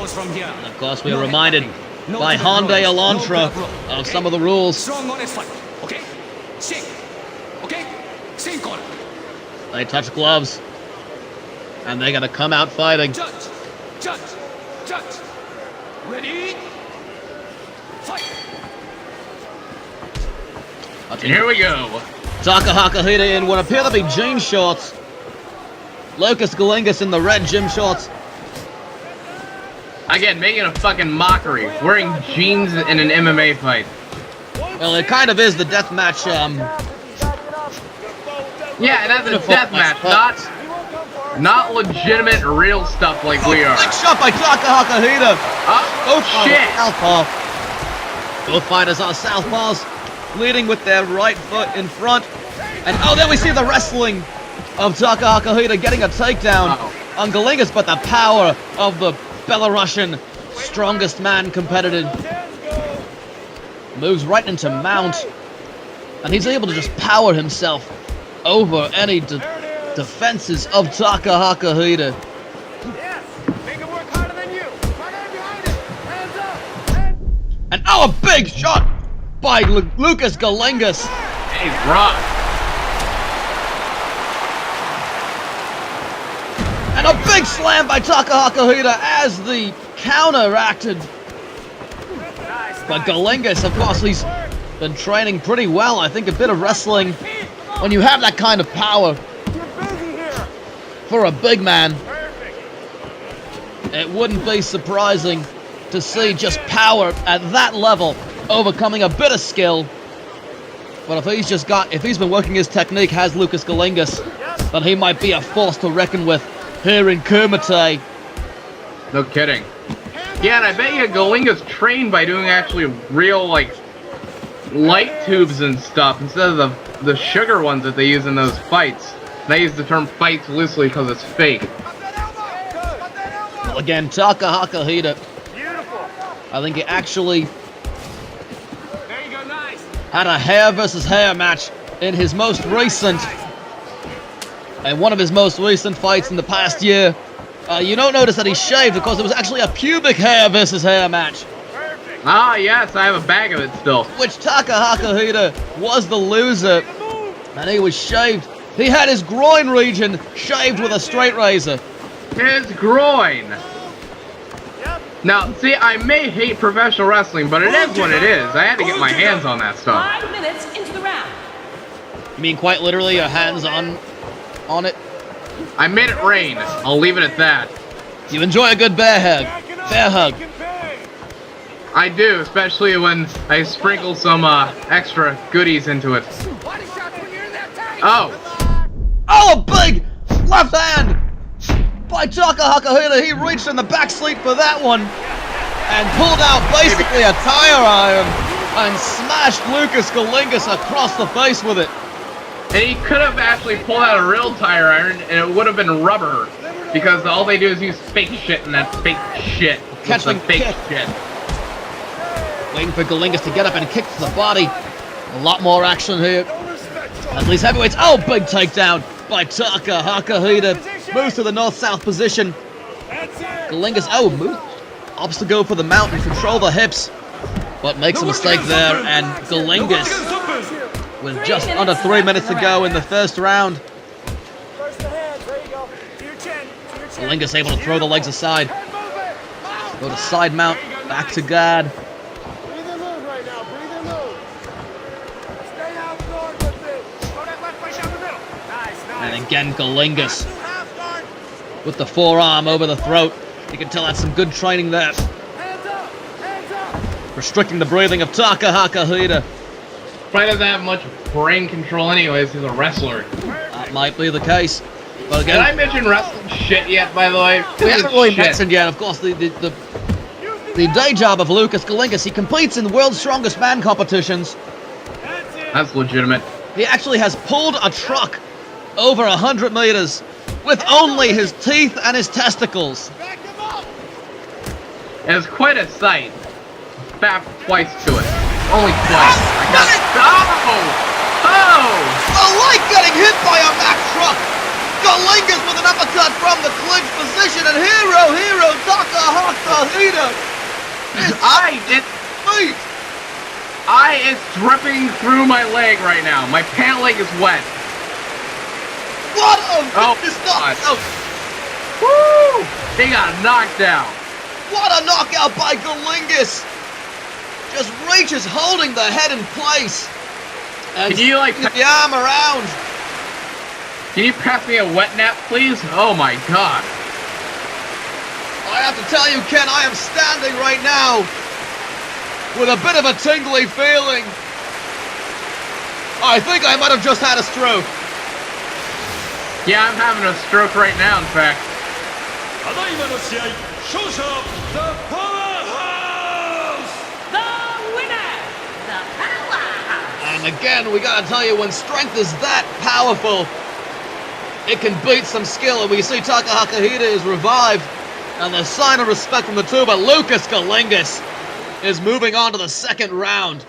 goes from here. And of course, we are reminded by Hyundai Elantra of some of the rules. Strong honest fight. Okay? Sink. Okay? Sink on. They touch gloves. And they're gonna come out fighting. Judge. Ready? Fight. And here we go. Takahakahida in what appear to be jean shorts. Lukas Galingas in the red gym shorts. Again, making a fucking mockery. Wearing jeans in an MMA fight. Well, it kind of is the deathmatch, Yeah, that's a deathmatch, not legitimate real stuff like we are. Big shot by Takahakahida. Oh, shit. Southpaw. Both fighters are southpaws, leading with their right foot in front. And oh, there we see the wrestling of Takahakahida getting a takedown on Galingas, but the power of the Belarusian strongest man competitor moves right into mount, and he's able to just power himself over any defenses of Takahakahida. And oh, a big shot by Lukas Galingas. He's rock. And a big slam by Takahakahida as the counteracted. But Galingas, of course, he's been training pretty well. I think a bit of wrestling, when you have that kind of power for a big man, it wouldn't be surprising to see just power at that level overcoming a bit of skill. But if he's been working his technique, has Lukas Galingas, then he might be a force to reckon with here in KUMITE. No kidding. Yeah, and I bet you Galingas trained by doing actually real, like, light tubes and stuff instead of the sugar ones that they use in those fights. And I use the term fights loosely because it's fake. Well, again, Takahakahida, I think he actually had a hair versus hair match in his most recent, and one of his most recent fights in the past year. You don't notice that he shaved because it was actually a pubic hair versus hair match. Ah, yes, I have a bag of it still. Which Takahakahida was the loser, and he was shaved. He had his groin region shaved with a straight razor. His groin. Now, see, I may hate professional wrestling, but it is what it is. I had to get my hands on that stuff. 5 minutes into the round. You mean quite literally your hands on it? I made it rain. I'll leave it at that. You enjoy a good bear hug. I do, especially when I sprinkle some extra goodies into it. Oh. Oh, a big left hand by Takahakahida. He reached in the back seat for that one and pulled out basically a tire iron and smashed Lukas Galingas across the face with it. And he could have actually pulled out a real tire iron and it would have been rubber. Because all they do is use fake shit and that's fake shit. Catching fake kick. shit. Waiting for Galingas to get up and kick to the body. A lot more action here. At least heavyweights. Oh, big takedown by Takahakahida. Moves to the north-south position. Galingas, opts to go for the mount and control the hips. But makes a mistake there, and Galingas, with just under 3 minutes to go in the first round. Galingas able to throw the legs aside. Go to side mount, back to guard. And again, Galingas with the forearm over the throat. You can tell that's some good training there. Restricting the breathing of Takahakahida. Probably doesn't have much brain control anyways, he's a wrestler. That might be the case. But again, did I mention wrestling shit yet, by the way? We haven't really mentioned yet, of course, the day job of Lukas Galingas. He competes in the World's Strongest Man competitions. That's legitimate. He actually has pulled a truck over 100 meters with only his teeth and his testicles. It's quite a sight. Bap twice to it. Only twice. A light getting hit by a Mack truck. Galingas with an uppercut from the clinch position, and Takahakahida It's dripping through my leg right now. My pant leg is wet. What a vicious God. knockout! Woo! They got knocked out. What a knockout by Galingas! Just reaches holding the head in place. And Can you, like, the arm around. Can you pass me a wet nap, please? Oh my god. I have to tell you, Ken, I am standing right now with a bit of a tingly feeling. I think I might have just had a stroke. Yeah, I'm having a stroke right now, in fact. The powerhouse! The winner! The powerhouse! And again, we gotta tell you, when strength is that powerful, it can beat some skill. And we see Takahakahida is revived. And the sign of respect from the two, but Lukas Galingas is moving on to the second round.